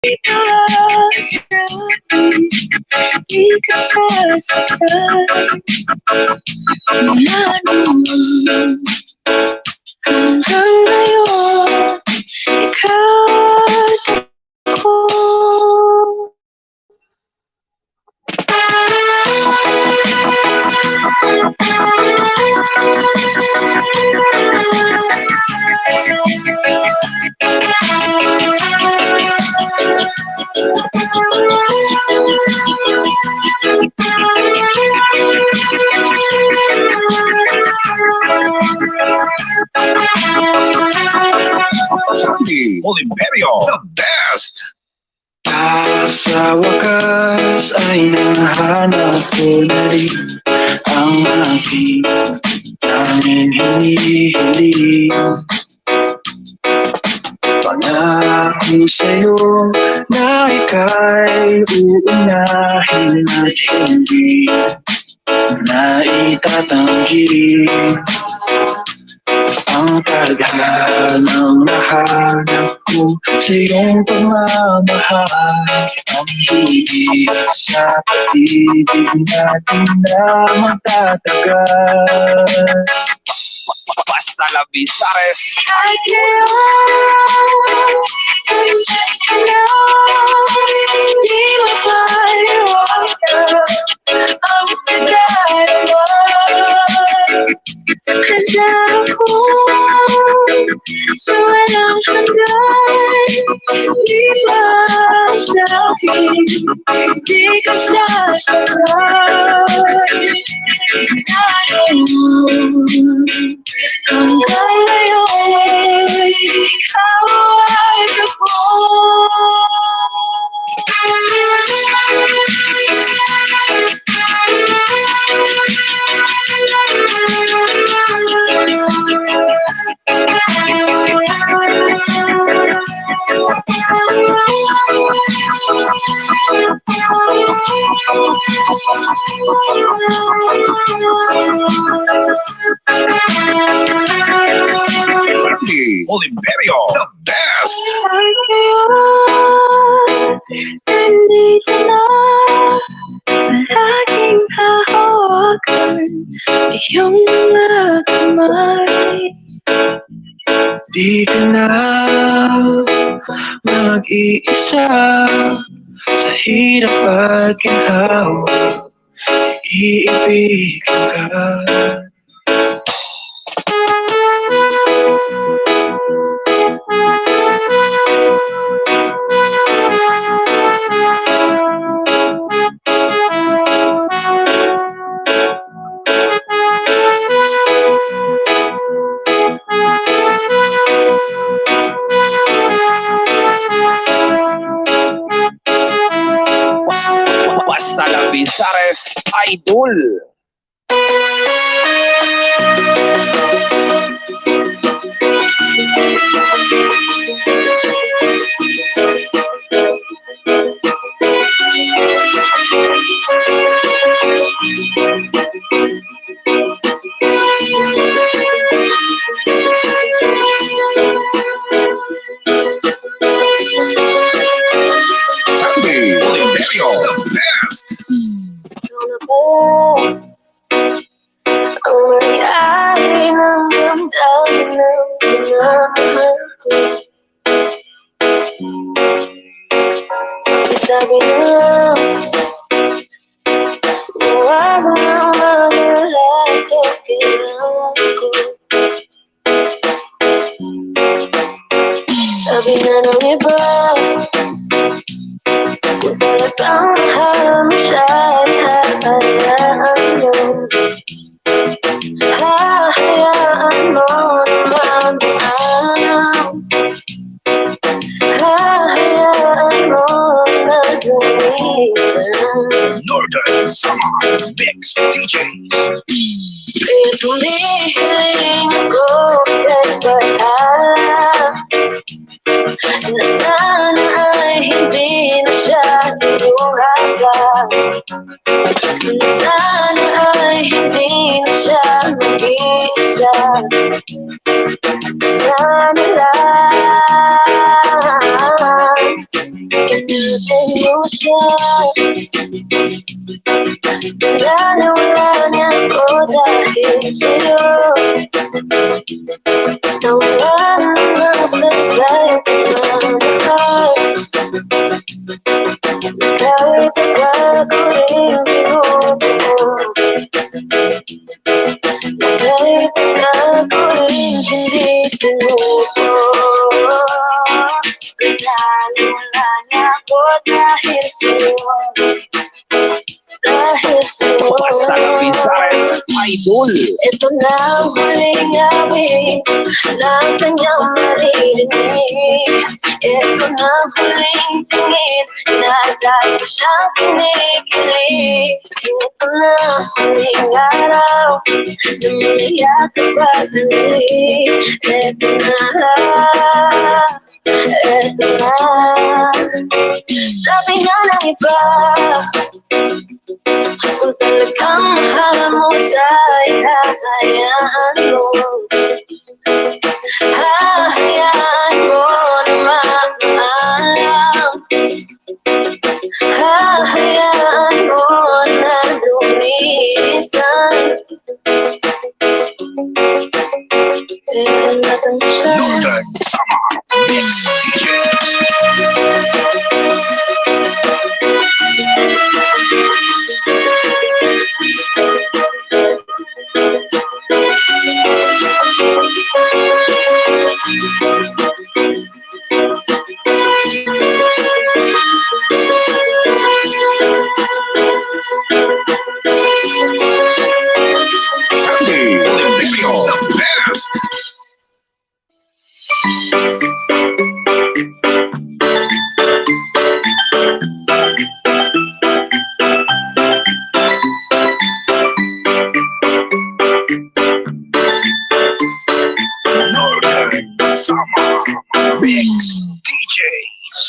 Di ka sasaktan mula noon hanggang ngayon. Ikaw at ako. Imperio, the best! Sa wakas ay nahanap ko na rin ang aking tanging hinihiling. Pangako sa'yo na ika'y uunahin at hindi na itatanggi. Ang tadhanang nahanap ko sa iyong pagmamahal, ang higit sa pag-ibig natin na magtatagal. Basta la Bizares. Ay di mapaliwanag ang pagdaraman. Handa ako sa walang hanggan. Di ba sa'kin di ka sasaktan ngayon hanggang ngayon. Ikaw ay ako. Imperio, the best! Nandito na, palaging hahawakan iyong mga kamay. Di ka na mag-iisa sa hirap at ginhawa, iibigan ka. Basta la Bizares, idol! Imperio, the best! Ang nangyari ng damdamin ng pinamahal ko. Sabi nila, wala nang malalahat o kailangan ko. Sabi na ng iba, kung talagang mahal mo siya, hahayaan mo. Hahayaan mo naman ang hahayaan mo na gumisan. Northern Summer Mix DJs. Kaya tumihiling ako kahit bahala na sana ay hindi na siya lumaga. Na sana ay hindi na siya mag-iisa. Sana lang Pinatay mo siya. Wala niya ako dahil sa'yo. Nawalan ng saysay ng mahal. Kahit tagal ko rin binubuo. Kahit tagal ko rin hindi sinuko. Wala niya ako dahil sa'yo. Dahil sa'yo. Basta lang Pisares, idol. Ito na ang huling awit ng kanyang maririnig. Ito na ang huling tingin na dahil ko siyang kinikilig. Ito na ang huling araw na umiyak at pagdalig. Ito na, ito na. Sabi nga ng iba, kung talagang mahal mo sa'y hahayaan mo. Hahayaan mo na magpaalam. Hahayaan mo na lumisan. Kaya natin siya. Northern Summer Mix DJs. Sunday, Olympico, the best. Northern Summer Mix DJs.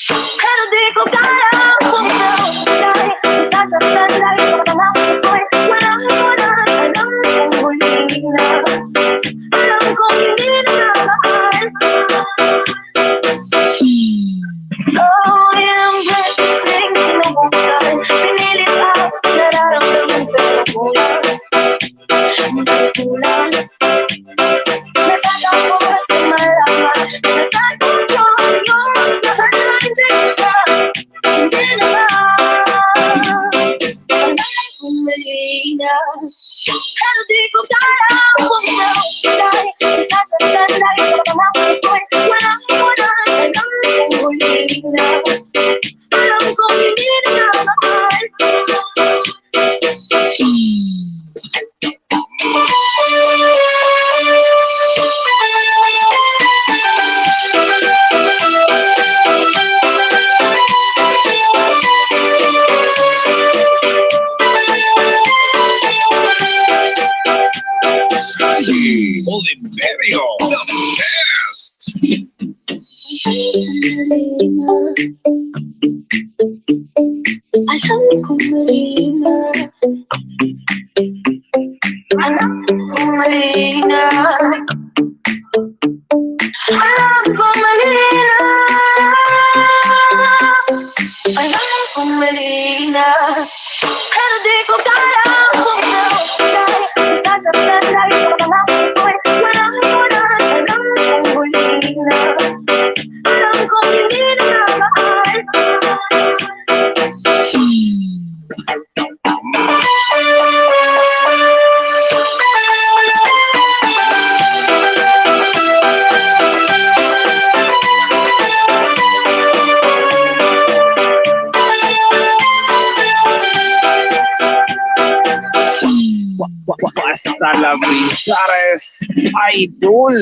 Pero di ko kaya pumaw dahil nasasaktan dahil pagkakalap ko'y walang alam kong huli na. Alam kong hindi na mahal. Oh, ilang beses ding sinubukan, pinilit at nararamdaman pero kulang. Hindi kulang. Natatakot at malaman, natatakot yung mas mahal na hindi na. Hindi na ba? Ang dahil kong mali na. Pero di ko kaya pumaw dahil nasasaktan dahil pagkakalap ko'y walang alam kong huli na. Alam kong hindi na mahal. Sunday, Olympico, the best. Alam kong mali na. Alam kong mali na. Alam kong mali na. Alam kong mali na. Pero di ko kaya pumaw dahil nasasaktan dahil pagkakalap ko'y walang alam kong huli na. Alam kong hindi na mahal. Basta lang Pisares, idol.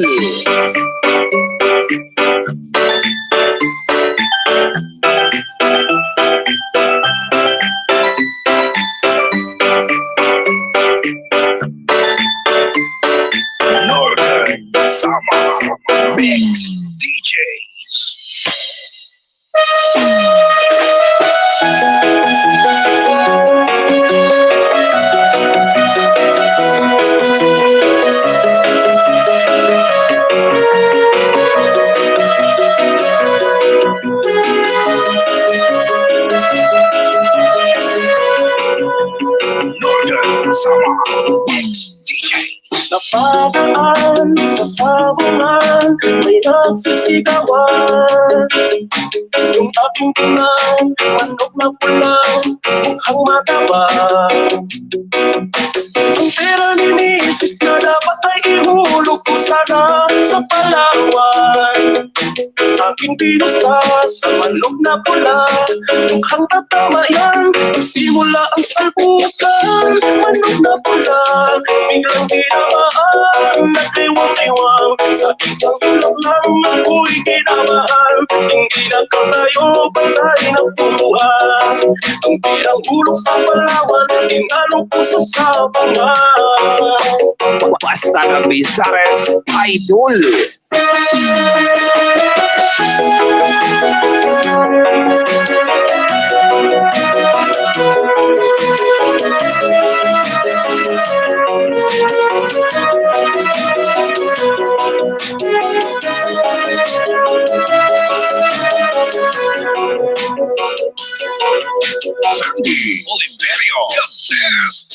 Mix DJ. Napadaan sa sabungan, may nagsisigawan. Yung aking tunay, manok na pulang, mukhang mataba. Ang pera ni Mrs. na dapat ay ihulog ko sana sa Palawan. Aking pinusta sa manok na pula, mukhang tatama yan. Simula ang salpukan, manok na pula, biglang tinamaan, nagdiwang-diwang. Sa isang tulog lang ako'y kinabahan, hindi na katayo, patay na puluhan. Ang pirang ulog sa Palawan, tinanong ko sa sabangan. Basta na Bizares, idol. Sandy Oliverio, the best.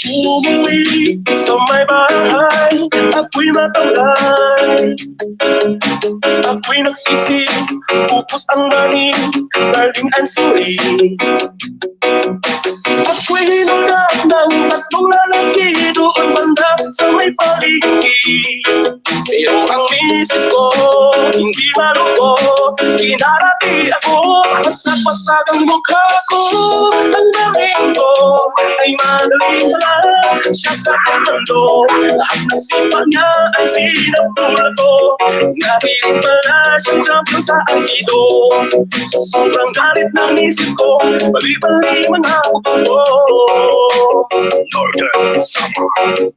Umuwi sa may bahay, ako'y matamlay. Ako'y nagsisi, pupos ang maning, galing ang suri. Ako'y hinulak ng tatlong lalaki doon banda sa may paligi. Pero ang misis ko, hindi maluko, kinarati ako, pasag-pasag ang mukha ko. Ang dating ko ay madaling pala, siya sa mundo. Lahat ng sipa niya ay sinapula ko. Nahiling pala siyang champion sa angido. Sa sobrang galit ng misis ko, bali-bali man ako ko. Northern Summer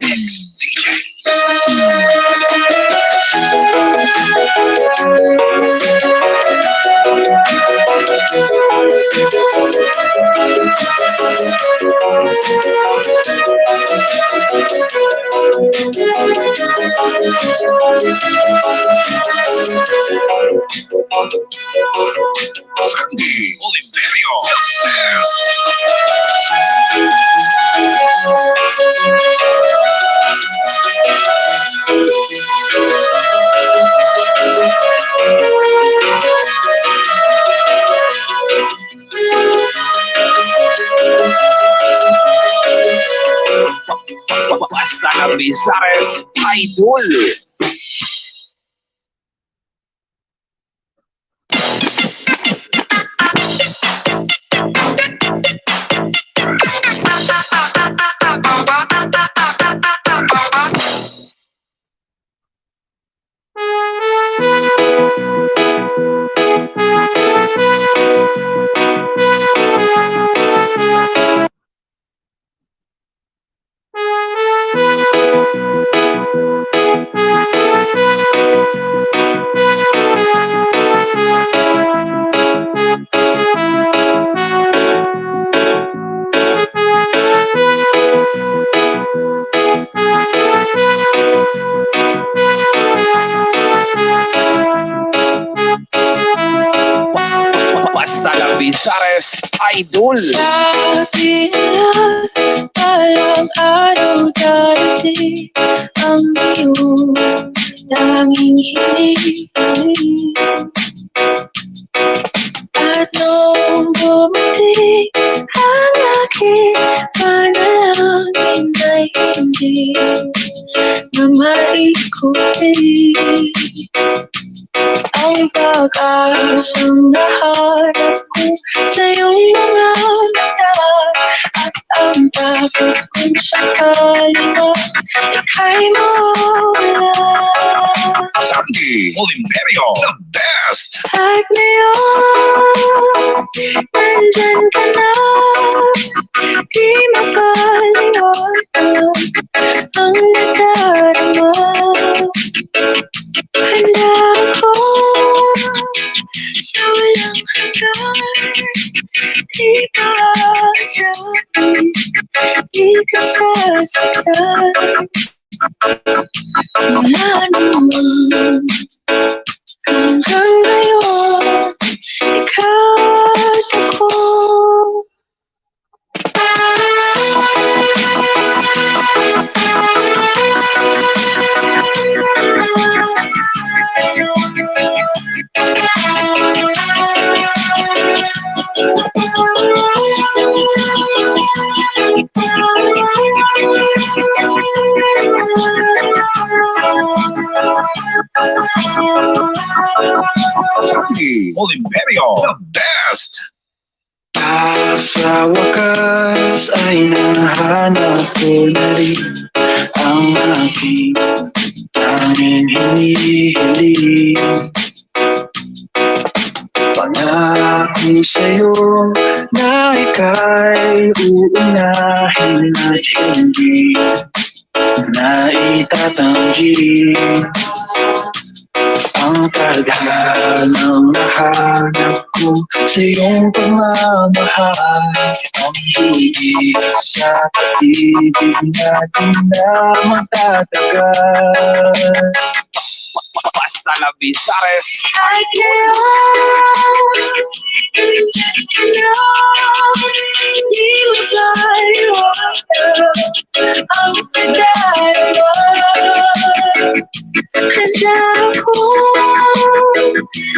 Mix DJ. Sandy Oliverio, the best. Basta na Bizares, idol. Basta na Bizares, idol. Sabi nila, walang araw darating ang iyong tanging hinihiling. At nung dumating ang aking panalangin ay hindi na maikutin. Ang pag-asang naharap ko sa iyong mga mata, at ang takot kung sakaling ika'y mawala. Sandy Oliverio, the best. At ngayon, nandyan ka na, di makalimutan ang nadarama. Handa ako sa walang hanggan, di ka sasaktan, di ka sasaktan. Wala naman hanggang ngayon, ikaw at ako. At sa wakas ay nahanap ko na rin ang aking tanging hinihiling. Pangako sa'yo na ika'y uunahin at hindi na itatanggi. Ang tadhanang nahanap ko sa iyong pagmamahal, ang huli sa pag-ibig natin na magtatagal. Basta la Bizares, I can't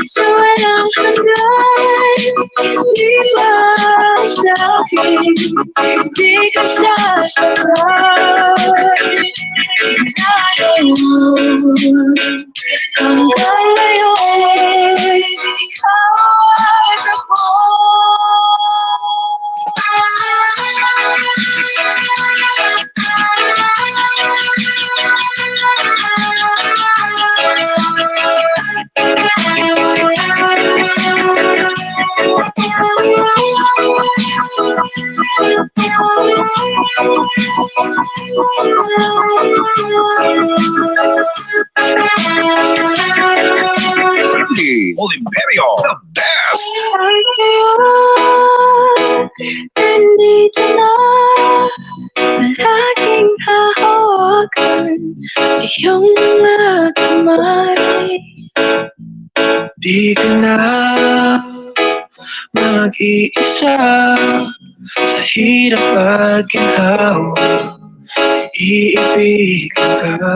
so walang hanggan, di ba sa'kin, di ka sasaktan. Hanggang ngayon, ikaw ay ako. Sandy, Oliverio, the best. Nandito na laging hahawakan iyong mga kamay. Di ka na mag-iisa sa hirap at ginhawa, iibigan ka.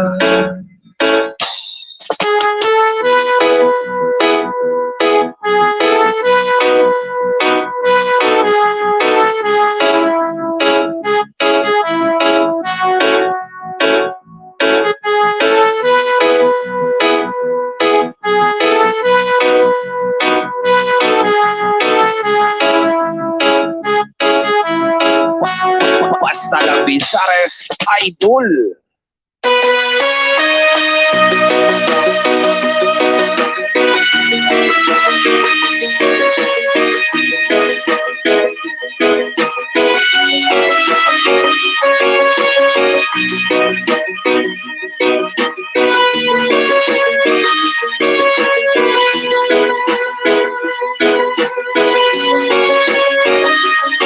Basta la Bizares, idol.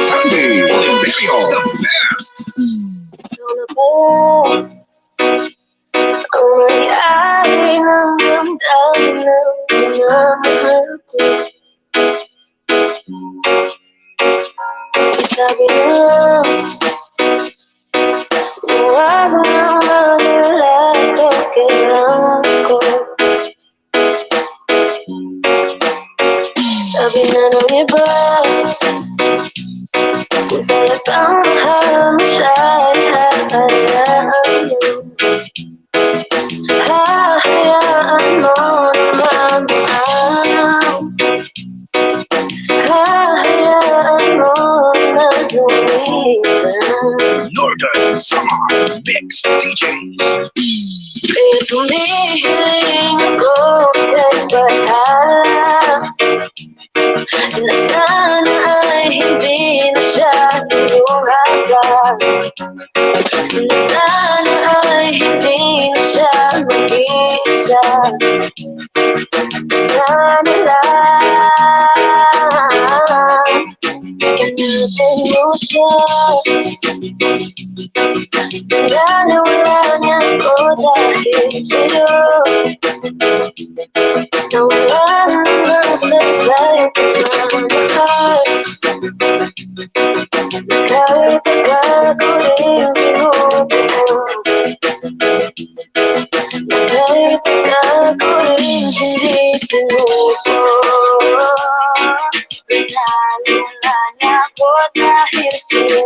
Sandy, Oliverio, the best. Ang may-ari ng damdamin ng minamahal ko. Sabi nila, huwag nang mag-alala, kailangan ko. Sabi na ng iba, kung talagang mahal mo siya, hayaan mo. Hahayaan mo naman ang hahayaan mo na lumisan. Northern Summer Mix DJs. Kaya tumihiling ako kahit bahala na sana ay hindi na siya inuhagan. Na sana ay hindi na siya mag-iisa. Sana lang inutin mo siya. Wala niya ako dahil sa'yo. Nawala ng saysay pagmamahal. Kahit tagal ko rin binubuo. Kahit tagal ko rin hindi sinuko. Wala niya ako dahil sa'yo.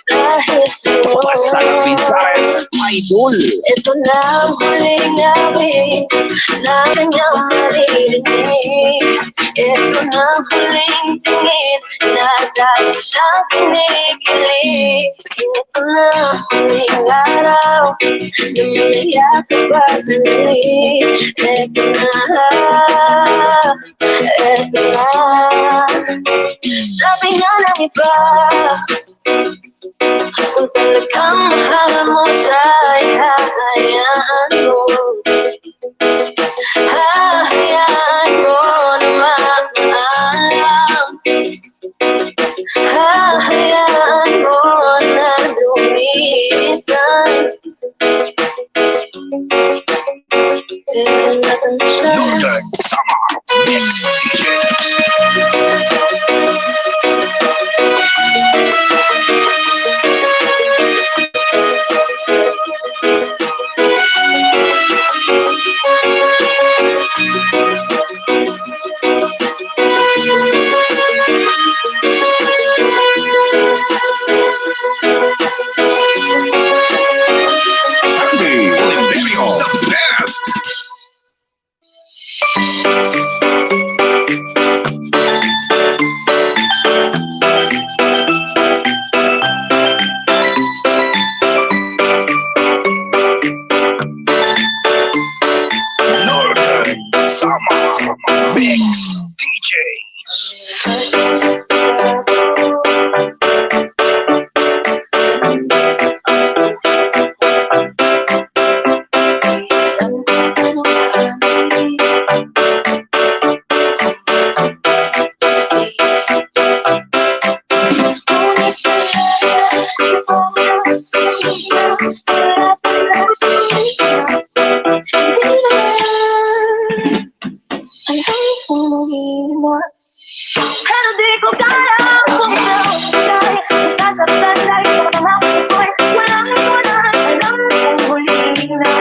Dahil sa'yo. Basta la Bizares, idol. Ito na ang huling awit na kanyang maririnig. Ito na ang huling tingin na dahil siyang kinikilig. Ito na ang huling araw na umiyak at babalik. Ito na, ito na. Sabi nga ng iba, kung talagang mahal mo siya'y hahayaan mo. Hahayaan mo na magpaalam. Hahayaan mo na lumisan. Natin siya. Northern Summer Mix DJs. Sunday, Olympico, the best. Northern Summer Mix DJs. Pero di ko kaya kung dahil nasasaktan dahil pagkakamahal ko'y walang iwanan. Alam kong huli na,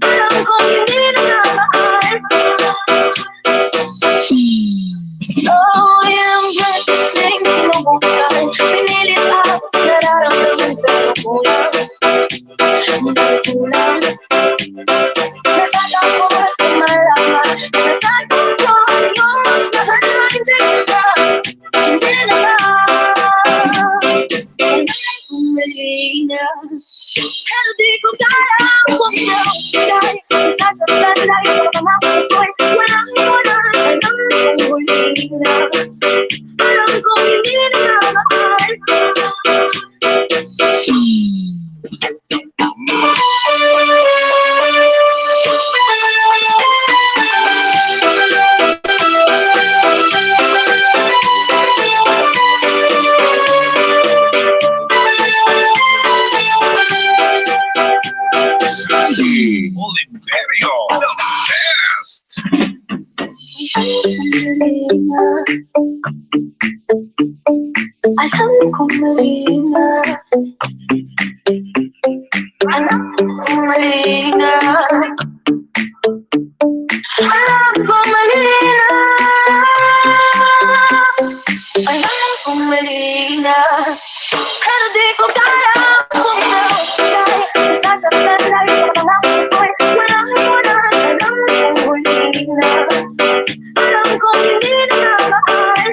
alam kong hindi na mahal. Oh, yung just listening, sinubukan, pinilit ako, nararamdaman pero kulang. Kulang. Natatakot at malaman, natatakot yung mas mahal na hindi na, hindi na mali na. Pero di ko kaya kung dahil nasasaktan dahil pagkakamahal ko'y walang iwanan. Alam kong huli na, alam kong hindi na mahal. Sunday, Olympico, the best. Alam kong mali na, alam kong mali na, alam kong mali na, alam kong mali na. Pero di ko kaya kung dahil nasasaktan dahil pagkakamahal ko'y walang iwanan. Alam kong huli na, alam kong hindi na mahal.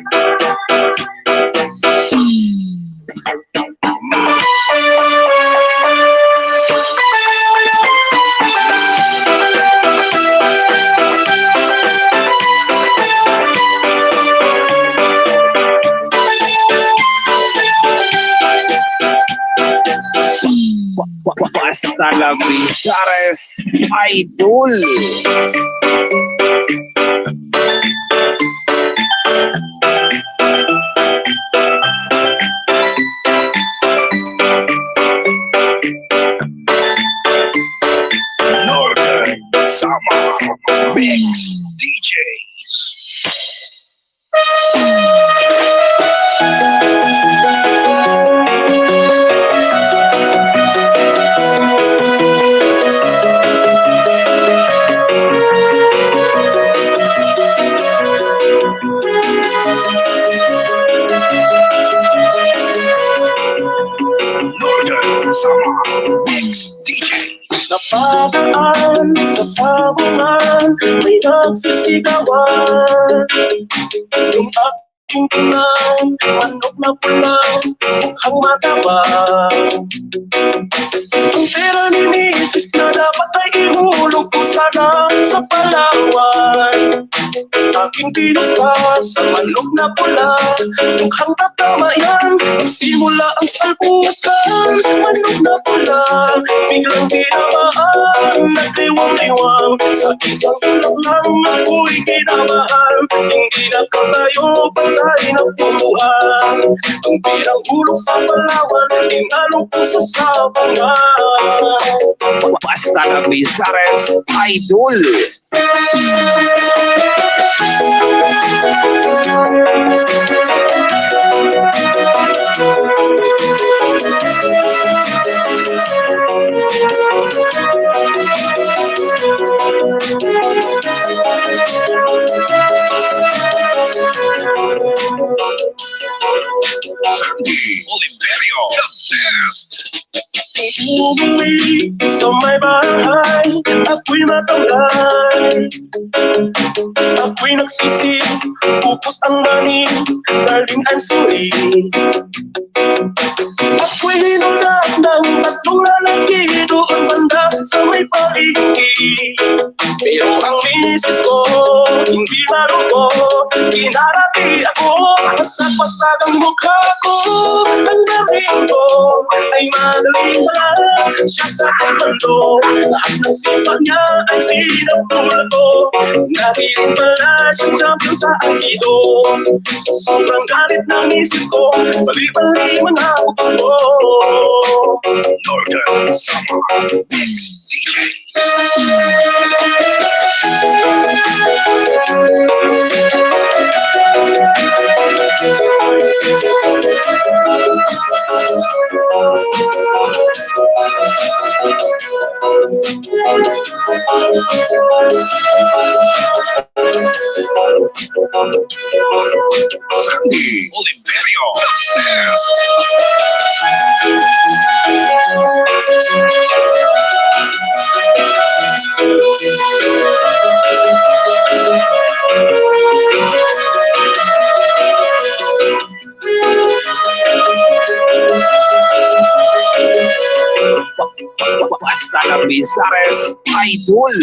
Basta la Pisares, idol. Northern Summer Mix DJs. Napadaan sa sabungan, may nagsisigawan. Yung aking tunang manok na pulang mukhang matabang. Ang pera ni Mrs. na dapat ay ihulog ko sana sa Palawan. Aking pinusta sa manok na pula, mukhang tatama yan. Simula ang salpukan, manok na pula, biglang kinabahan, nagdiwang-diwang. Sa isang tulog lang ako'y kinabahan, hindi na kalayo, patay na puluhan. Ang pirang hulog sa Palawan, tinanong ko sa sabungan. Basta na Bizares Idol. Sandy Oliverio, the best. Umuwi sa may bahay, ako'y matamlay. Ako'y nagsisi, upos ang mani, darling I'm sorry. Ako'y hinulak ng tatlong lalaki doon banda sa may palengke. Pero ang misis ko, hindi maluto, kinarati ako, pasag-pasag ang mukha ko. Ang dating ko ay madaling pala, siya sa kapando, lahat ng sipa niya ay sinapulad ko. Nahiling pala siyang champion sa Aikido. Sa sobrang galit ng misis ko, bali-bali mga buto ko. Northern Summer Mix DJ. Sandy Oliverio, the best. Basta na Bizares Idol.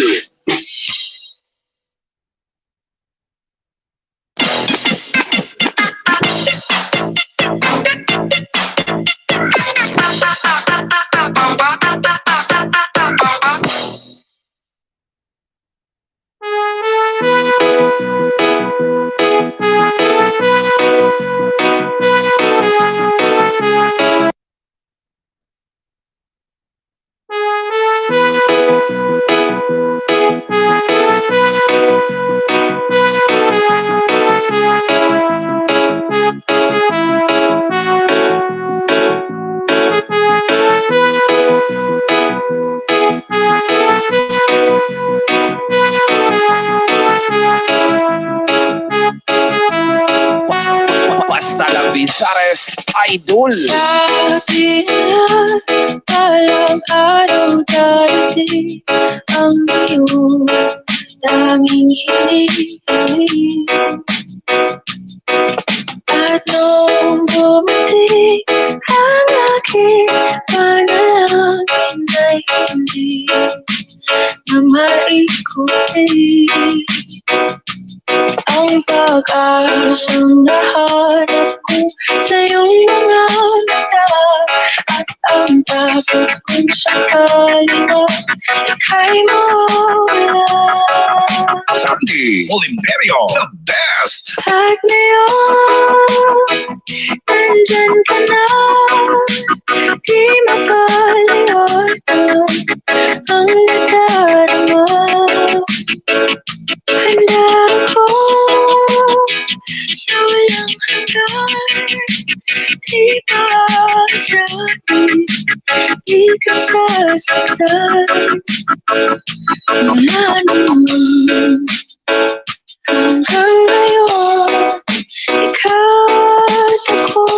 Basta na Bizares Idol. Sabi nila, walang araw darating ang iyong tanging hinihiling. At nung dumating ang aking panalangin ay hindi na maikutin. Ang pag-asang nahanap ko sa iyong mga mata, at ang takot kung sakali na ika'y mawala. Sandy Oliverio, the best. At ngayon, nandyan ka na, di makalimutan ang nadarama. Handa ako sa walang hanggan, di pa-asabi, di ka sasaktan. Mula noon hanggang ngayon, ikaw at ako.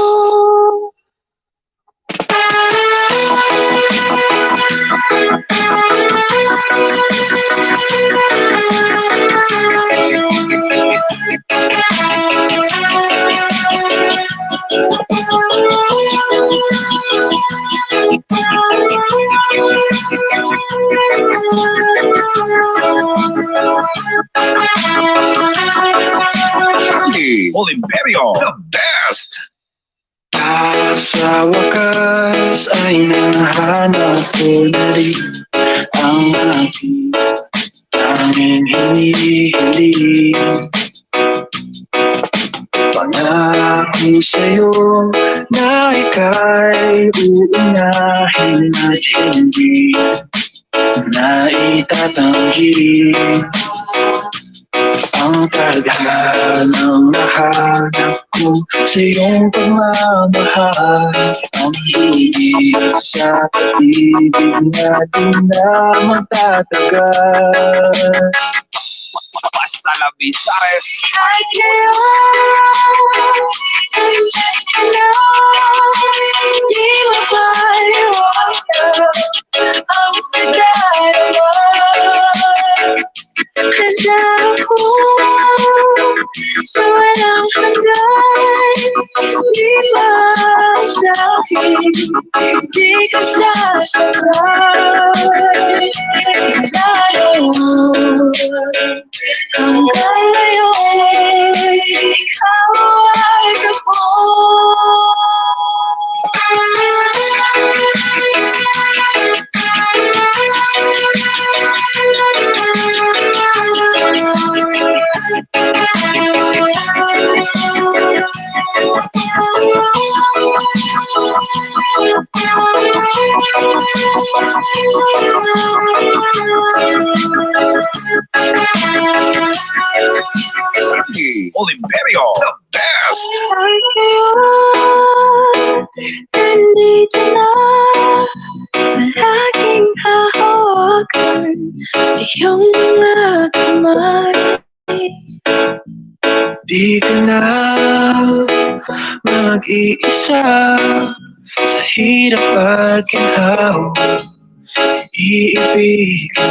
Santi Oliverio, the best. At sa wakas ay nahanap ko na rin ang aking tanging hinihiling. Pangako sa'yo na ika'y uunahin at hindi na itatanggi. Ang tadhanang nahanap ko sa iyong pagmamahal, ang higit sa pag-ibig na di na magtatagal. Basta la Bizares I can't hindi mapaliwanag ang pagdaraman. Handa ako sa walang hanggan, di masakit, di ka sasakal. Lalo hanggang ngayon, ikaw ay ako. Santi Oliverio, the best. Nandito na, palaging hahawakan iyong mga kamay. Di ka na mag-iisa sa hirap at ginhawa, iibigin ka.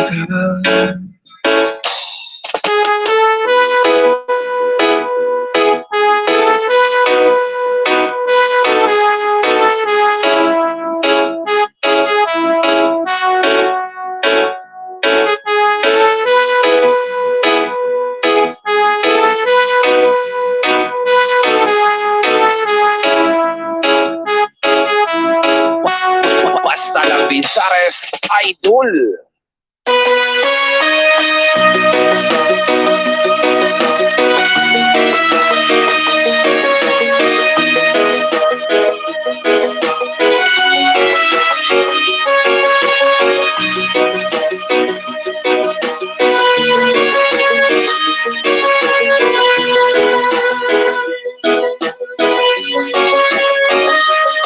Basta la Bizares Idol.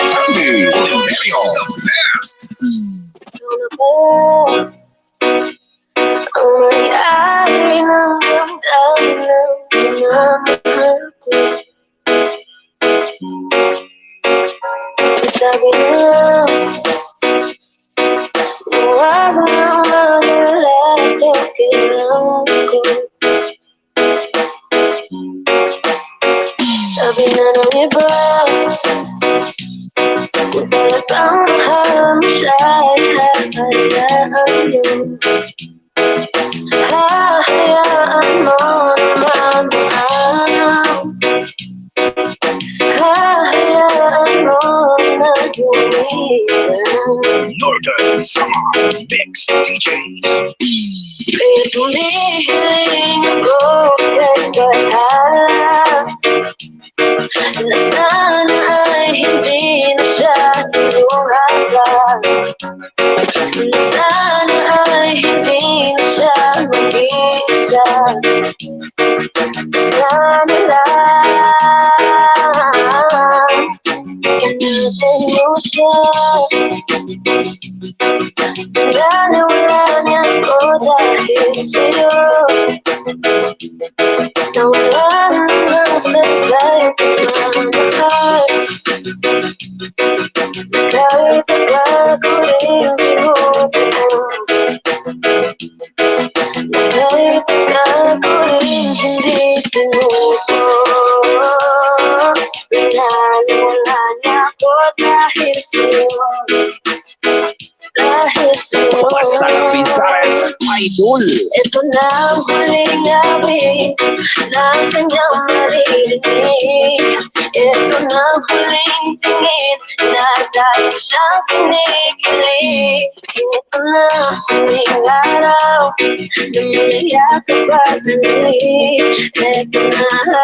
Santi Oliverio, the best. Ang may-ari ng damdamin ng minamahal ko. Sabi na, huwag nang magalala, kailangan ko. Sabi na ng iba, kung talagang mahal mo siya, hahayaan mo. Hahayaan mo naman mahal. Hahayaan mo na gumisan. Northern Summer Mix DJs. Kaya tumihiling ako kay bahay, na sana ay hindi na siya lumaban. Na sana ay hindi na siya mag-isa. Sana lang ingatan mo siya. Wala niya ako dahil sa'yo. Nawalan ng saysay pagmamahal. Kahit tagal ko rin binubuo, kahit tagal ko rin hindi sinuko. Pinaliwala niya ako dahil sa'yo. Dahil sa'yo. Basta la Bizares idol. Ito na ang huling awit na kanyang maririnig. Ito na ang huling tingin na dahil siyang kinikilig. Ito na ang huling araw na mayayakap at nalig. Ito na,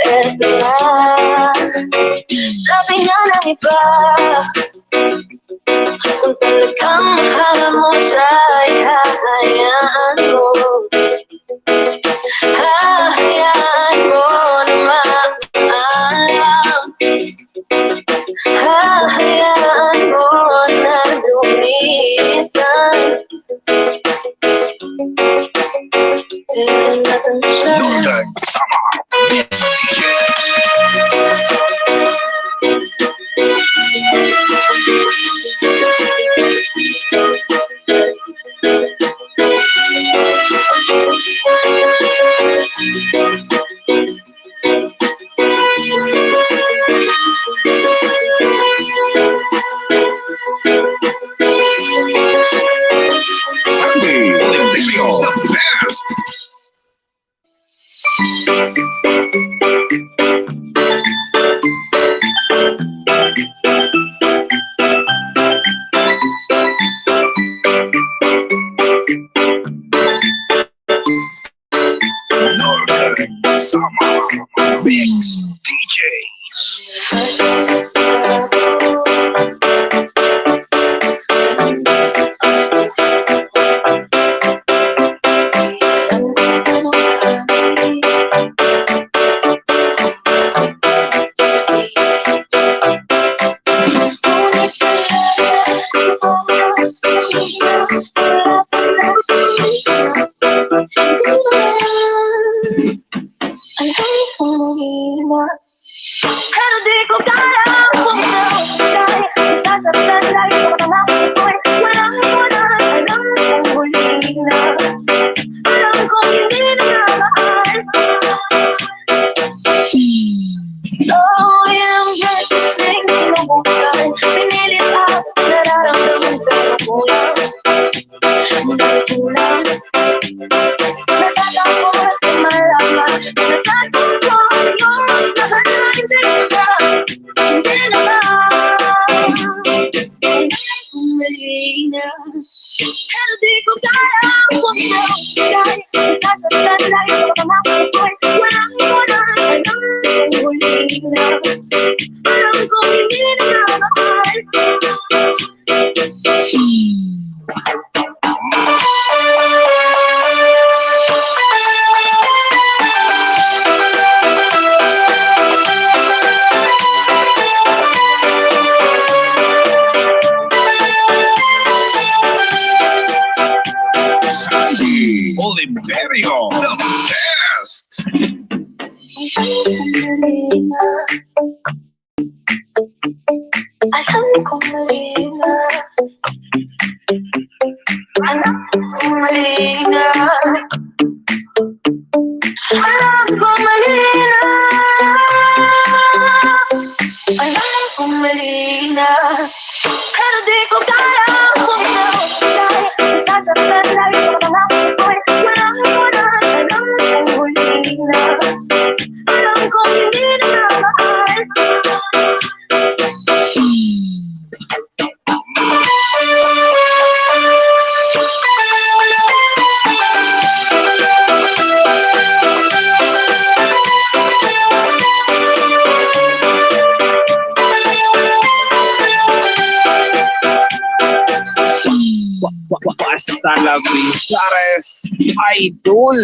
ito na. Sabi nga ng iba, kung talagang mahal mo siya'y hahayaan mo. Hahayaan mo na maalam. Hahayaan mo na lumisan. Kaya natin siya. Northern Summer Mix DJs. Sunday, Olympico, the best. Northern Summer Mix DJs. Pero di ko kaya pumaw dahil nasasaktan lagi ko na ako'y walang wala. Alam kong huli na, alam kong hindi na mahal. Oh, yung precious things sinubukan, pinilit at nararamdaman ko na kulang. Dahil kulang, natatakot at malaman, natatakot yung mas mahal na hindi na, hindi na mahal. Kung mali na, pero di ko kaya pumaw dahil nasasaktan lagi ko na ako'y walang wala. Alam kong huli na, alam kong hindi na mahal. Sunday, Olympico, the best. Alam ko mali na, alam ko mali na, alam ko mali na, alam ko mali na, pero di ko kaya pumaw dahil nasasaktan lagi ko na ako'y walang wala. Alam kong huli na, alam kong hindi na mahal. Basta la Visares, idol.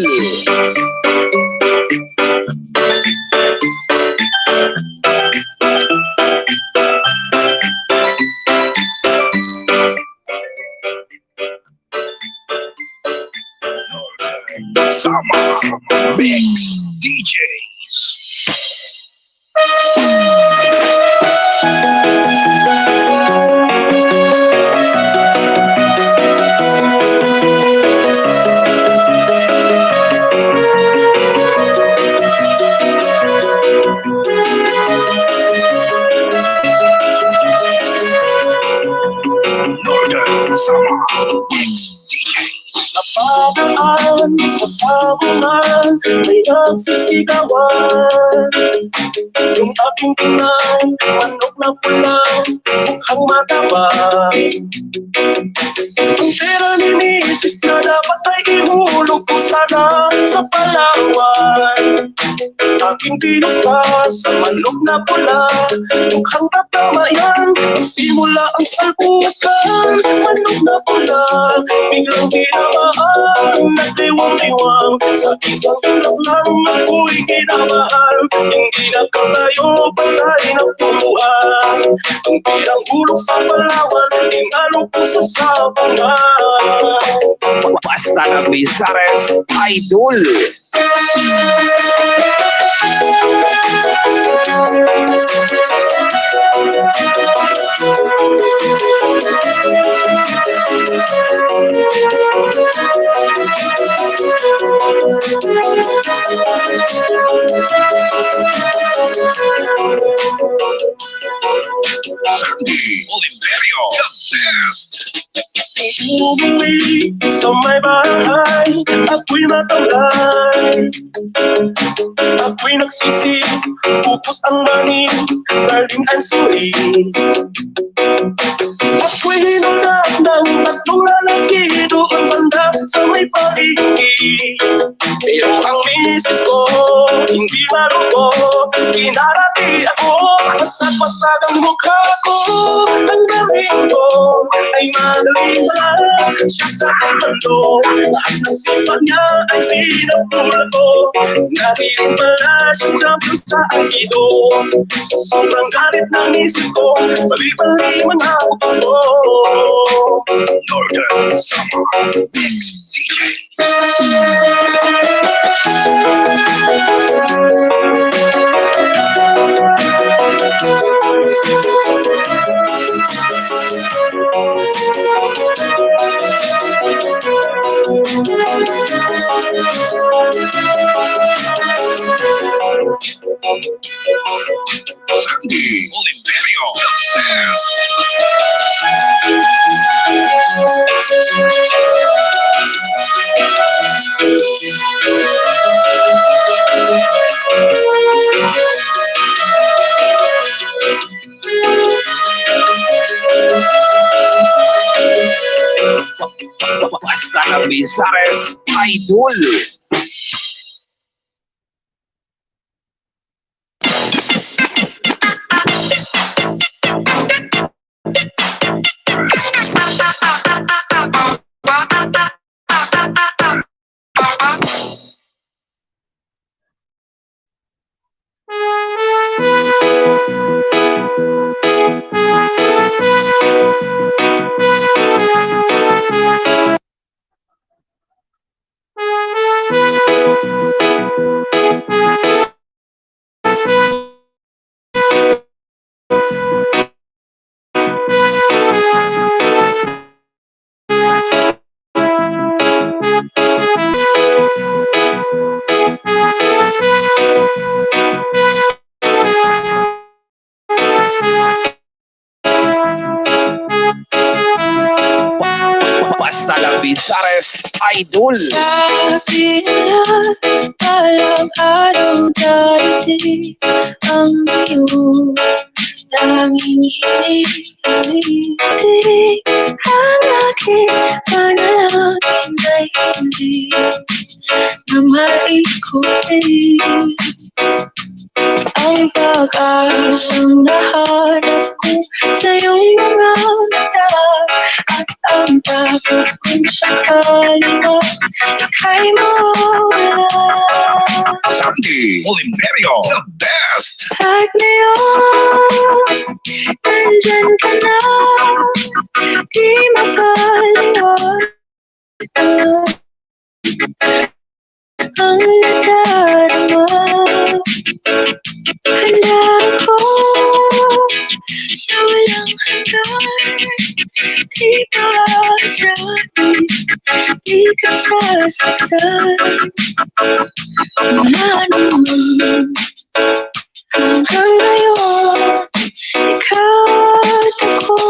Summer Mix DJs. Northern Summer Mix Napagaan sa sabungan, may nagsisigawan. Yung aking tingnan, manok na pula, mukhang matabang. Ang pera ni misis na dapat ay ihulog ko sana sa Palawan. Aking pinusta sa manok na pula, mukhang tatama yan. Simula ang salpukan, manok na pula, biglang tinamaan, nagdiwang-diwang. Sa isang tulak lang ako'y kinabahan, hindi na kalayo, patay na puluhan. Ang pirang ulong sa Palawan, tinanong ko sa sabungan. Basta na Bizares, idol. Sandy Oliverio, the best. Umuwi sa may bahay, ako'y natangay. Ako'y nagsisi, pupos ang maning, darling I'm sorry. Ako'y hinunod ng tatlong lalaki doon banda sa may paligi. Pero ang misis ko, hindi marugo, kinarati ako, pasag-pasag ang mukha ko. Ang galing ko ay madaling lang, siya sa mundo, lahat ng sipat niya ay sinapula ko. Nahiling pala siyang champion sa aikido. Sa sobrang galit ng misis ko, bali-bali man ako ko. Northern Summer Mix DJ. Sandy Oliverio, the best. Basta na Bizares, idol. Basta na Bizares, idol. Sabi nila, walang araw darating ang iyong tanging hinig. Ang aking panalangin ay hindi na maikutin. Ang pag-asang nahanap ko sa iyong mga mata, at ang takot kong sakali na ika'y mawala. Sandy Oliverio, the best. At ngayon, nandyan ka na, di makalimutan ang nadarama. Handa ako sa walang hanggan, di ka asabi, di ka sasaktan. Wala naman hanggang ngayon, ikaw at ako.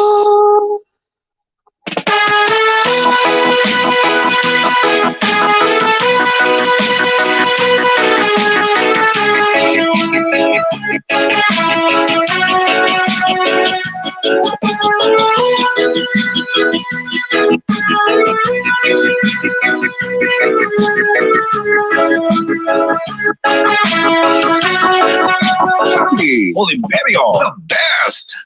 Sandy Oliverio, the best.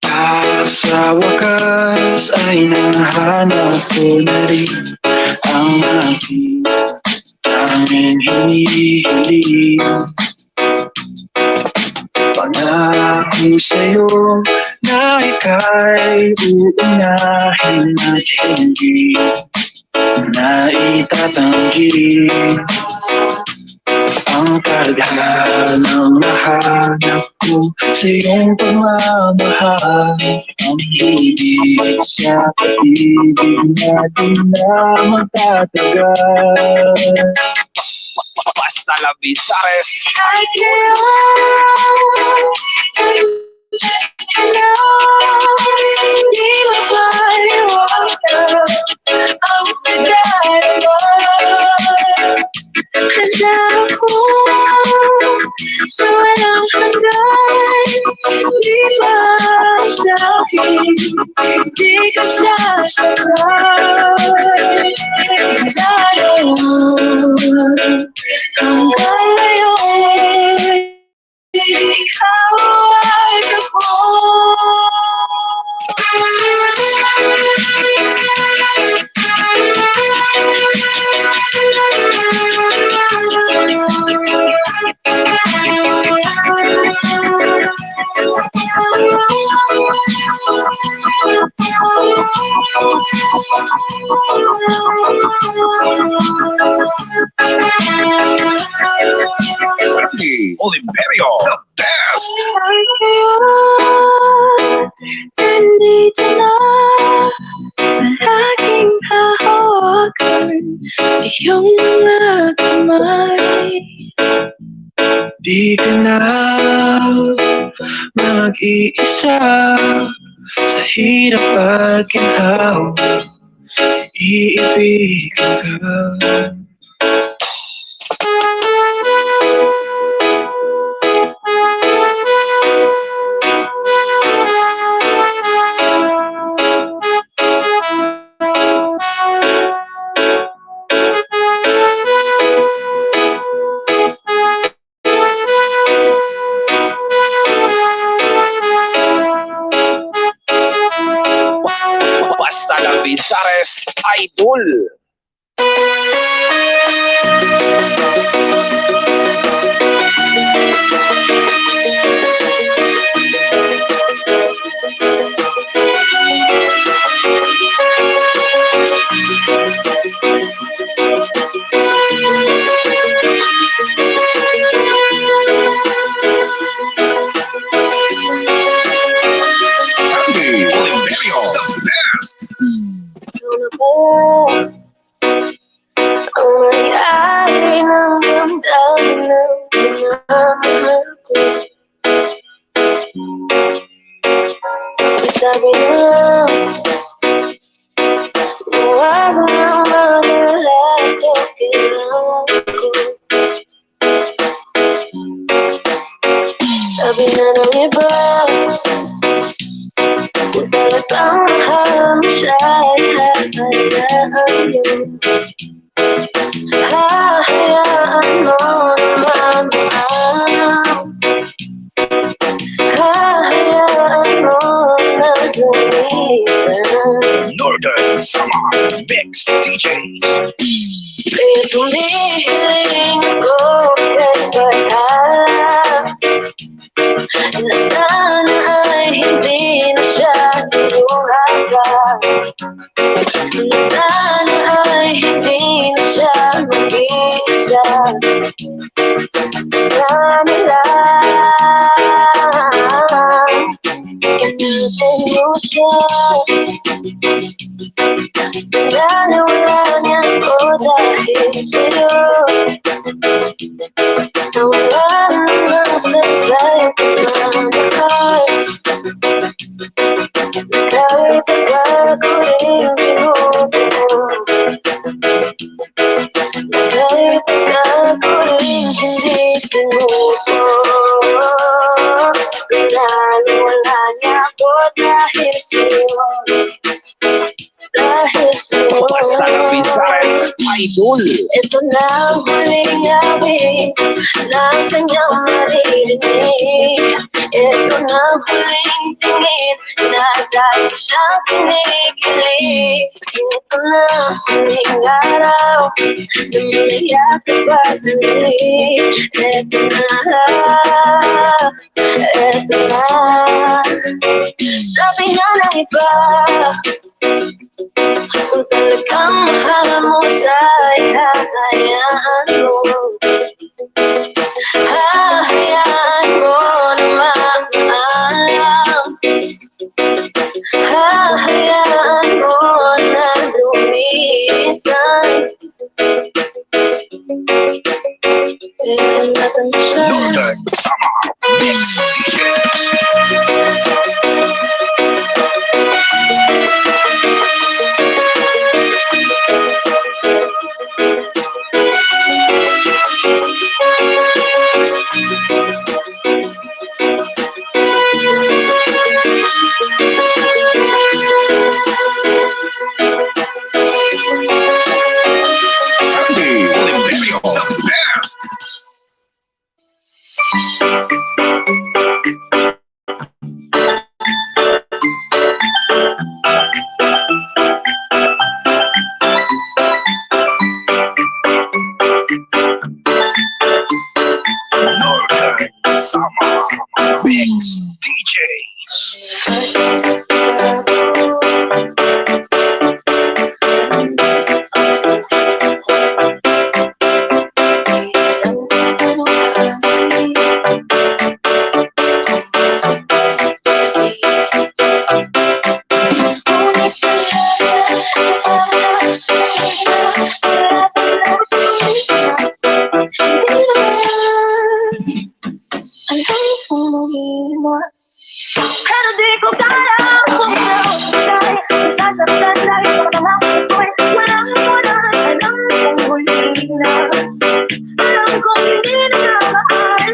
At sa wakas ay nahanap ko na rin ang aking tanging hinihiling. Pangako sa'yo na ika'y uunahin at hindi na itatanggi. Ang tadhanang nahanap ko sa iyong pagmamahal, ang bibig sa pag-ibig natin na magtatagal. Basta la Bizares, I hindi mapaliwanag ang pagdaraman. Handa ako sa walang hanggan, di ba sa'kin, di ka sasakay. Lalo hanggang ngayon, ikaw ay ako. Sandy Oliverio, the best. Nandito na palaging hahawakan iyong mga kamay. Di ka na mag-iisa sa hirap at ginhawa, iibigan ka. Basta la Bizares, idol. Sandy Oliverio, the best. Ano ba ang nangyari ng damdamin ng minamahal ko? Sabi na huwag nang mag-alala, ito kailangan ko. Sabi na ng iba, kung talagang mahal mo siya ay hahayaan mo. Hahayaan mo naman ang hahayaan mo na gumisan. Northern Summer Mix DJs. Kaya tumihiling ko kahit bahala na sana ay hindi na siya luhaba. Na sana ay hindi na siya mag-iisa. Sana lang inutay mo siya. Pinaniwala niya ko dahil sa'yo. Nawala namang saysay pagmamahal. Kahit tagal ko rin binubuo. Kahit tagal ko rin hindi sinuko. Talabisares Idol. Ito na ang huling awit na kanyang maririnig. Ito na ang huling tingin na dahil siyang kinikilig. Ito na ang huling araw na mayakap at nalig. Ito na. Sabi nga ng iba, kung talagang mahal mo siya'y hahayaan mo. Hahayaan mo na mag-aalam. Hahayaan mo na lumisan. Ingatan mo siya. Northern Summer Mix DJs. Sandy Oliverio, the best. Northern Summer Mix DJs. Pero di ko kaya kung sa'yo masasaktan dahil pagkakamang ko'y walang alam kong huli na. Alam kong hindi na mahal.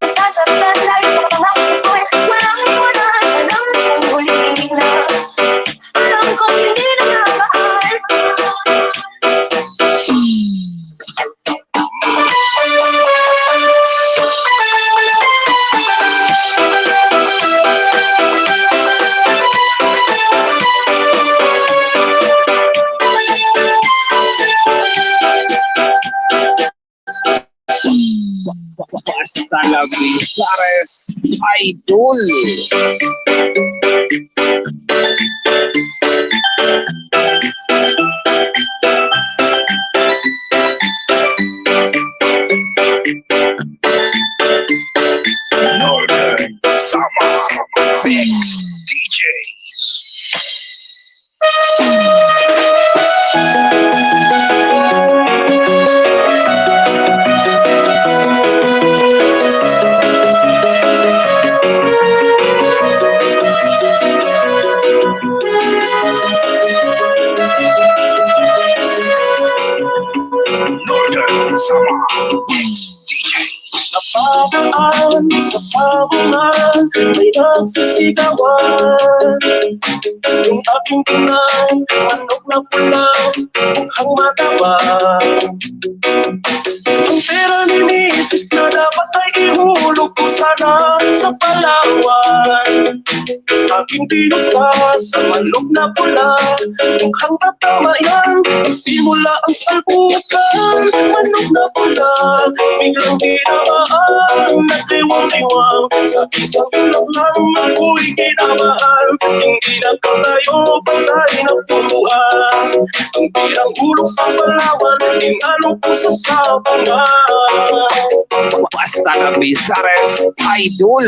Masasaktan dahil pagkakamang ko'y walang alam kong huli na. Alam kong hindi na mahal. Talabisares Idol. Northern Summer Mix Summer Mix DJ. Napagaan sa sabungan, may nagsisigawan. Yung aking tunay, manok na pula, mukhang mataba. Ang pera ni Mrs. na dapat ay ihulog ko sana sa Palawan. Aking pinusta sa manok na pula, mukhang tatama yan. Simula ang salpukan, manok na pula, biglang tinamaan, nagdiwang-diwang. Sa isang tulog lang ako'y kinabahan, hindi na tayo patay na puluhan. Ang pirang hulog sa Palawan, tinalo ko sa sabungan. Basta na Bizares Idol.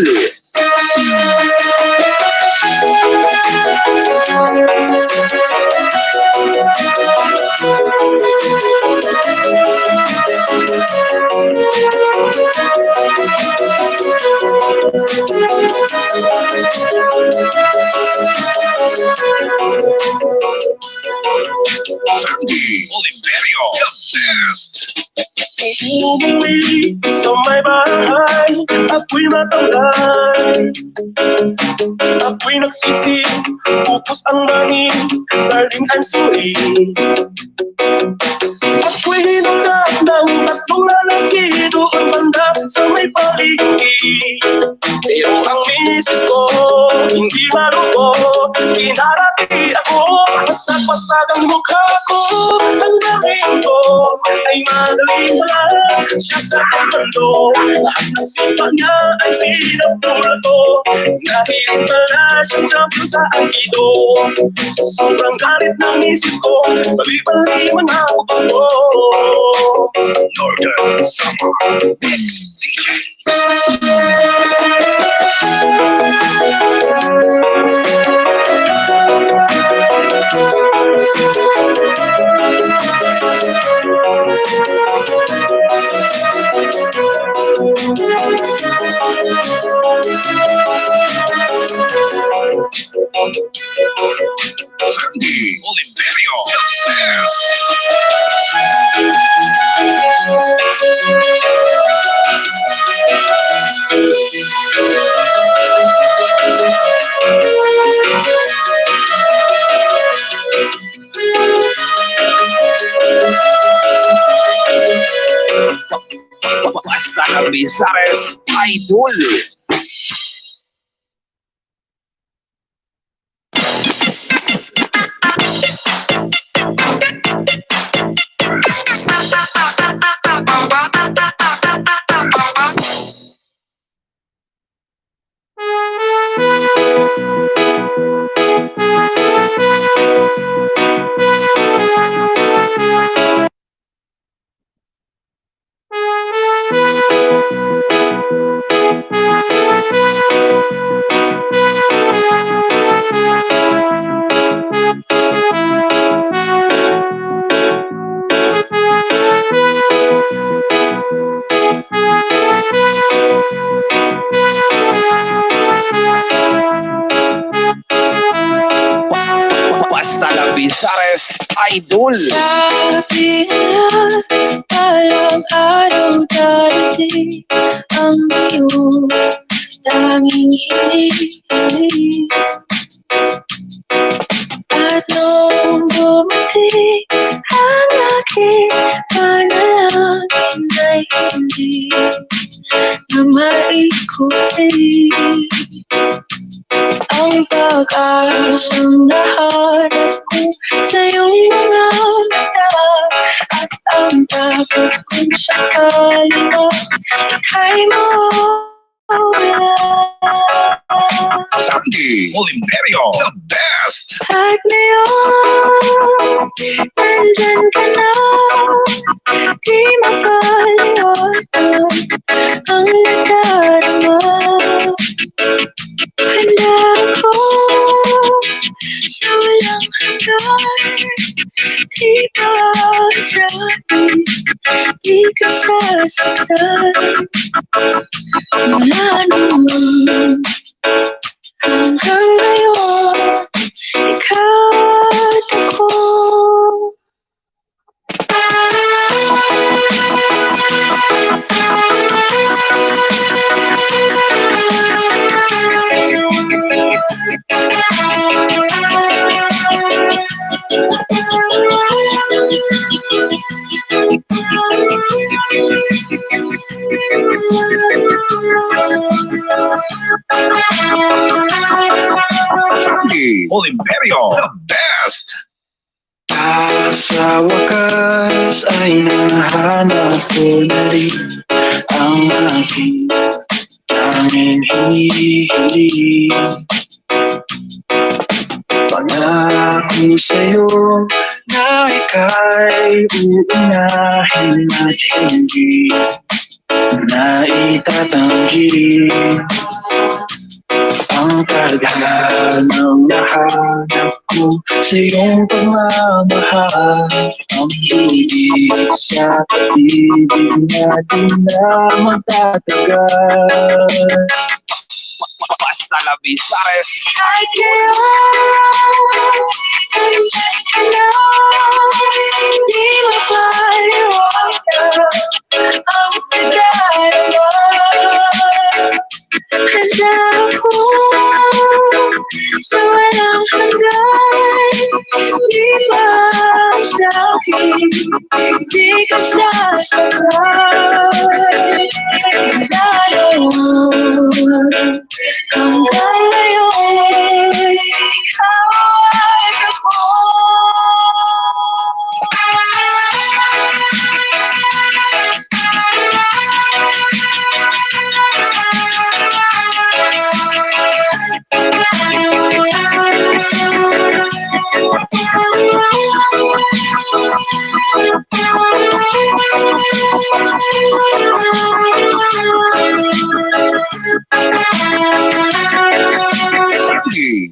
Sandy Oliverio, the best. Umuwi sa may bahay, ako'y matangay. Ako'y nagsisi, upos ang mani, darling I'm sorry. Ako'y hinunod ng tatlong lalaki doon banda sa may paligi. Pero ang misis ko, hindi maluto, kinarati ako, pasag-pasag ang mukha ko. Ang daming ko ay madaling wala, siya sa komando. Lahat ng sipa niya ay sinapulad ko, dahil pala siyang champion sa aikido. Sa sobrang galit ng misis ko, bali-baliwan ako ako. Northern Summer Mix DJ. Sandy Oliverio, the best. Basta na Bizares Idol. Basta na Bizares Idol. Sabi nila, alam araw darating ang iyong tanging hinihiling. At noong dumating ang aking panalangin ay hindi na maikutin. Ang pag-asang nahanap ko sa iyong mga mata, at ang takot kong sakali na ika'y mawala. Sandy Oliverio, the best. At ngayon, nandyan ka na, di makalimutan ang nadarama. Handa ako sa walang hanggan, di ka asyahin, di ka sasaktan. Wala naman hanggang ngayon, ikaw at ako. Oliverio, the best. At sa wakas ay nahanap ko na rin ang aking tanging hinihiling. Pangako sa'yo na ika'y uunahin at hindi na itatanggi ang tadhanang nahanap ko sa iyong pagmamahal. Ang higit sa pag-ibig natin na magtatagal. Basta la Bizares. I di mapaliwanag ang pagdaraman. Handa ako sa walang hanggan. Di masabi, di ka sasakay. Lalo hanggang ngayon, ikaw ay ako.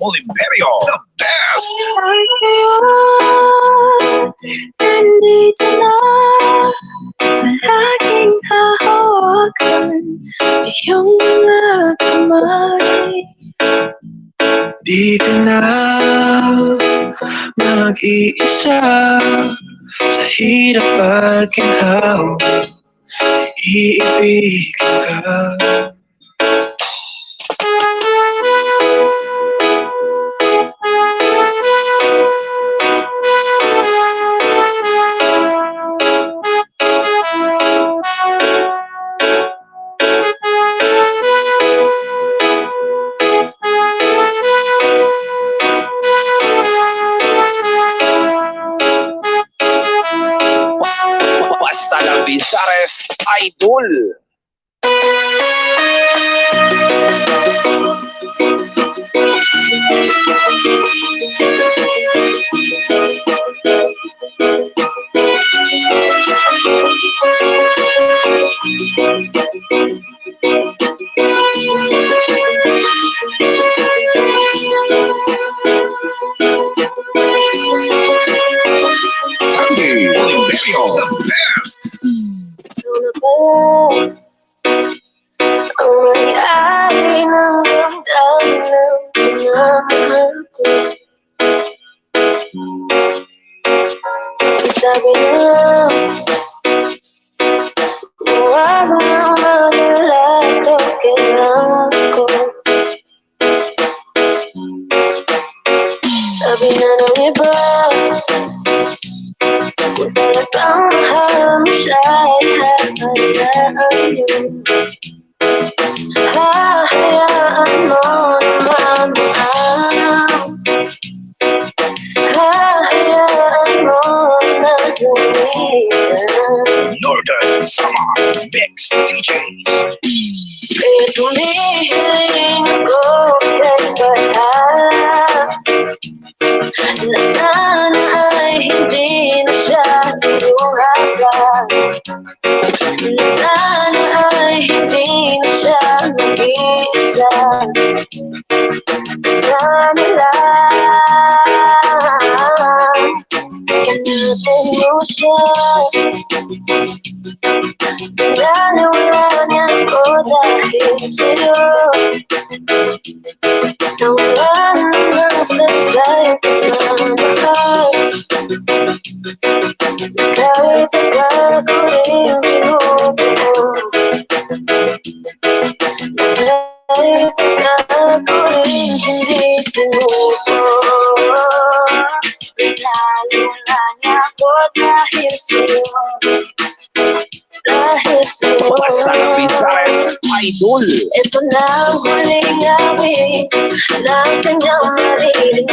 Oliverio, the best. Nandito na, palaging hahawakan iyong mga kamay. Di ka na mag-iisa sa hirap at ginhawa, iibigin ka. Basta la Bizares, idol. Oliverio, the best. Lumabas ang may-ari ng damdamin ng minamahal ko. Sabi na kung ano nang magalato kailangan ko. Sabi na ng iba kung talagang mahal mo siya ay hahayaan mo. Hahayaan mo naman mahal. Hahayaan mo na lumisan. Northern Summer Mix DJs. Kaya tumihiling ako kay bahay na sana ay hindi na siya tuluhagan. Na sana ay hindi na siya mag-iisa. Sana lang inatin mo siya. Pinaniwala niya ako dahil sa'yo. Nawala ng saysay pagmamahal. Kahit tagal ko rin binubuo. Kahit tagal ko rin hindi sinuko. Pinaniwala niya ako dahil sa'yo. Dahil sa'yo. Basta la Bizares, idol. Ito na ang huling awit na kanyang maririnig.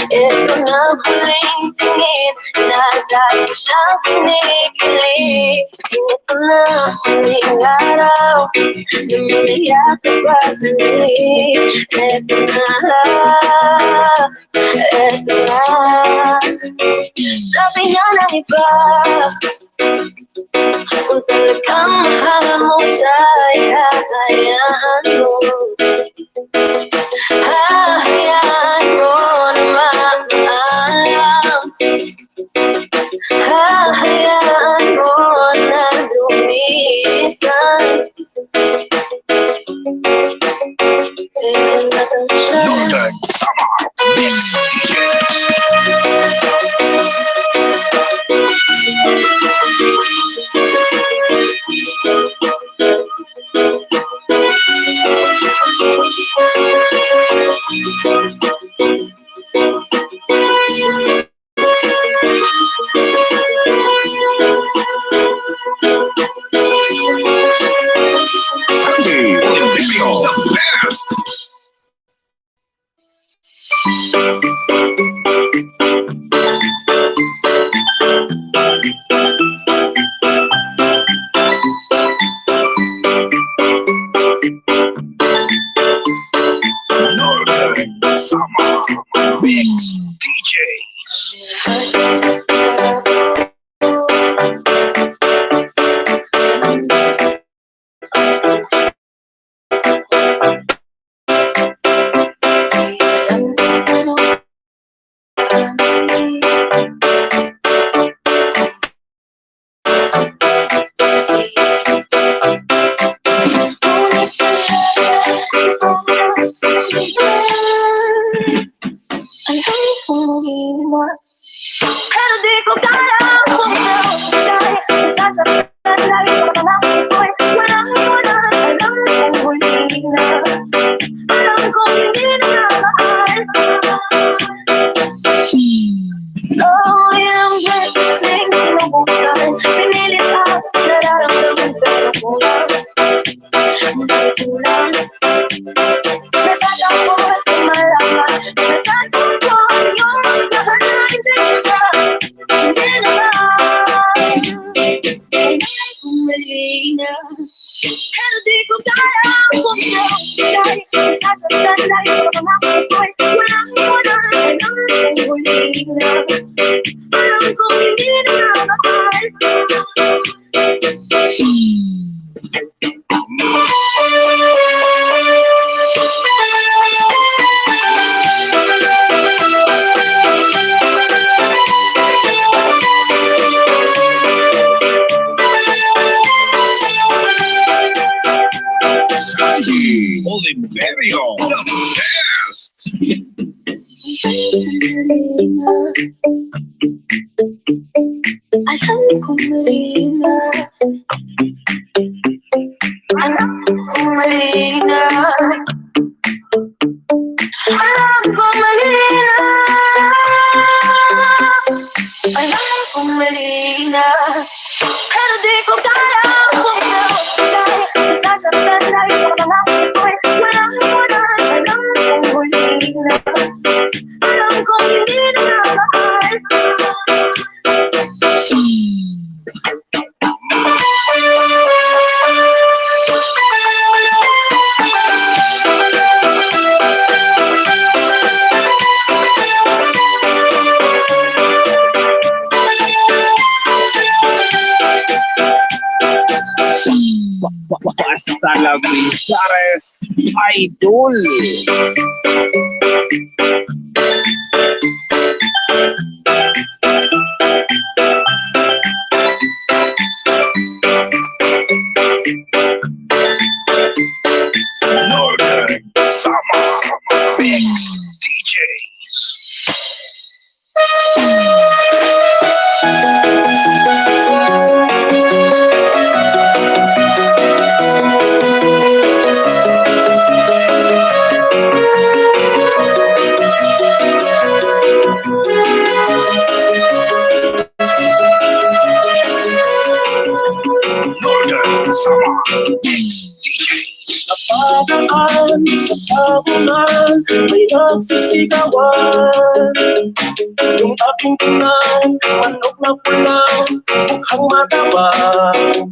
Ito na huling tingin, inahasad ko siyang kinikilig. Ito na huling araw, lumiyak at patuloy. Ito na, sabi nga ng iba, kung talagang mahal mo siya'y hahayaan mo. Hahayaan mo na mag-aalam. Hahayaan mo na lumisan. Northern Summer Mix DJs. Sunday Olympico, the best. Northern Summer Mix DJs. Pero di ko kaya bumitaw dahil nasasaktan lagi ko na ako'y walang alam kong huli na. Alam kong hindi na mahal. Oh, yung Jesus name sinubukan, pinili ka, nararamdaman pero kulang. Kulang. Natatakot at malaman, natatakot yung mas mahal na hindi na. Hindi na umali na. Pero di ko kaya bumitaw dahil nasasaktan lagi ko na ako'y walang alam kong huli na. Alam kong hindi na mahal. Sunday Olympico, the best. Alam kong mali na. Alam kong mali na. Alam kong mali na. Alam kong mali na. Pero di ko kaya bumitaw dahil nasasaktan lagi ko na ako'y walang alam kong huli na. Alam kong hindi na mahal. Hasta la Visares Idol. Northern Summer Mix DJs. Northern Summer Mix DJs. daan sa sabunan, may nagsisigawan. Yung aking tingnan, manok na pulang, mukhang matabang.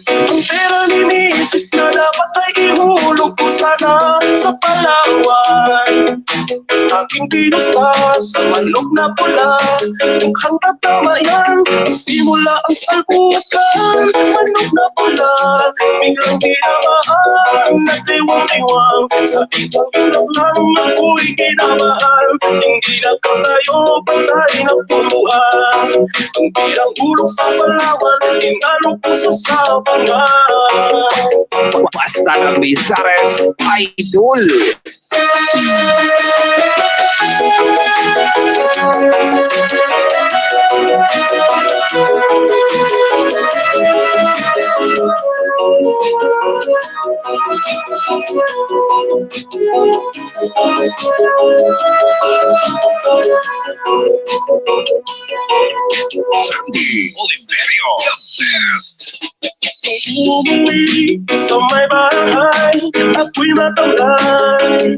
Ang pera ni Mrs. na dapat ay ihulog ko sana sa Palawan. Aking pinusta sa manok na pula, mukhang tatama yan. Simula ang salpukan, manok na pula, biglang tinamaan, nagdiwang-diwang. Sa isang ilog lang ako'y kinamahal, hindi na tayo patay na puluhan. Ang pirang ulong sa Palawan, tinanong ko sa sabangan. Basta ng Bizares, idol. Sandy Oliverio, the best. Umuwi sa may bahay, ako'y matamlay.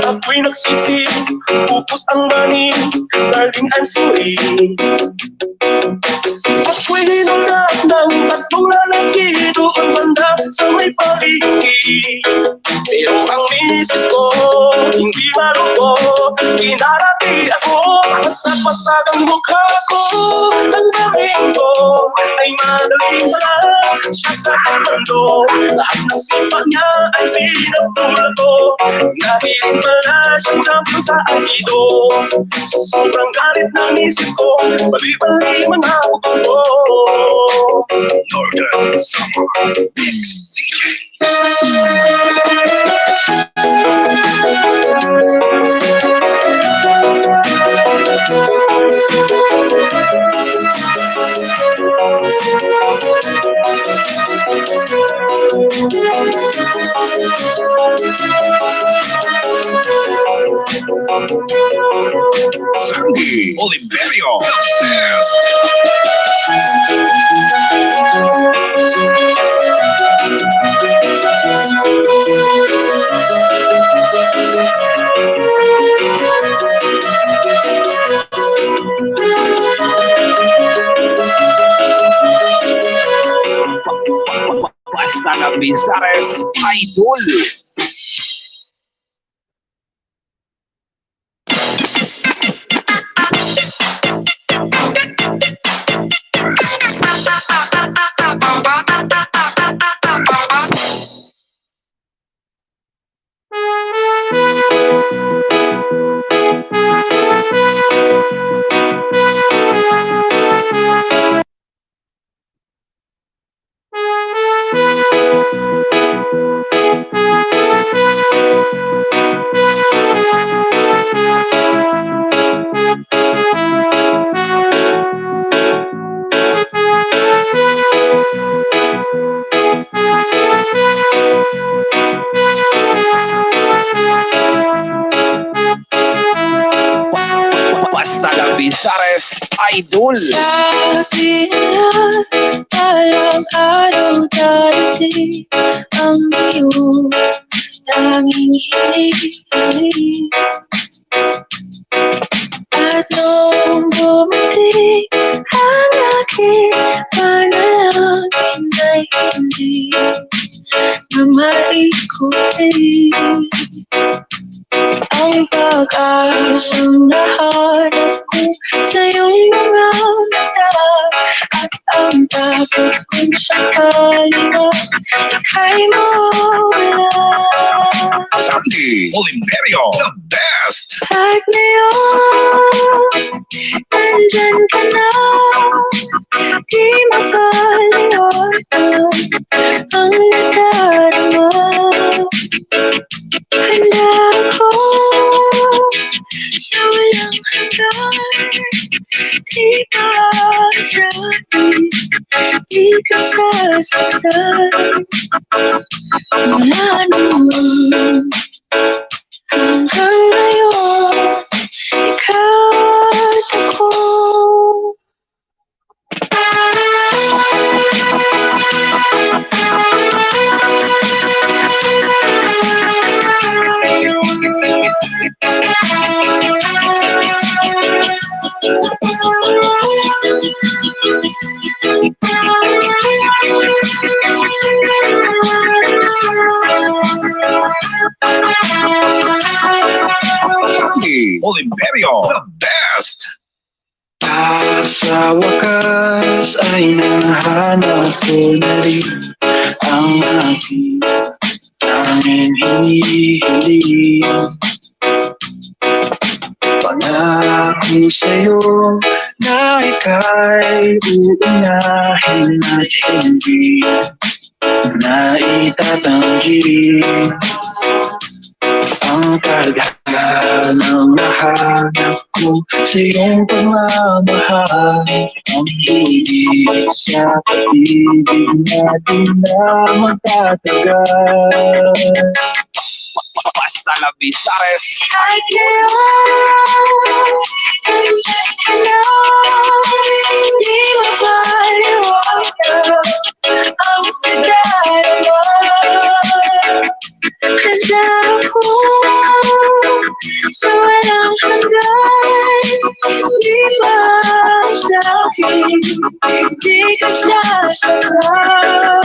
Ako'y nagsisi, pupos ang mani, darling I'm sorry. Ako'y hinunod ng tatlong lalaki doon banda sa may paligi. Pero ang misis ko, hindi marugo, kinarati ako, pasag-pasag ang mukha ko. Ang daming ko ay madaling wala, siya sa mundo, lahat ng sipa niya ay sinapulad ko. Nahiling pala siyang champion sa agido, sa sobrang galit ng misis ko, bali-bali man ako ko. Northern Summer Mix DJ. Sandy Oliverio, the best. Basta ng Bizares, idol. Basta ng Bizares, idol. Sabi nila, walang araw darating ang iyong tanging hiling. At nung dumating ang aking panalangin ay hindi na maikutin. Ang pag-asang nahanap ko sa iyong mga mata, at ang takot kong sakali na ika'y mawala. Sandy Oliverio, the best. At ngayon, nandyan ka na, di makalimutan ang nadarama. Handa ako sa walang hanggan, di ka asahin, di ka sasaktan. Mula noon hanggang ngayon, ikaw at ako. Oliverio, the best. At sa wakas ay nahanap ko na rin ang aking tanging hinihiling. Pangako sa'yo na ika'y uunahin at hindi na itatanggi. Ang kaghanang nahanap ko sa iyong pagmamahal, ang higit sa pag-ibig natin na magtatagal. Basta la Bizares. I di mapaliwanag ang pagdadama. Handa ako sa walang hanggan. Di ba sa'kin, di ka sasakal.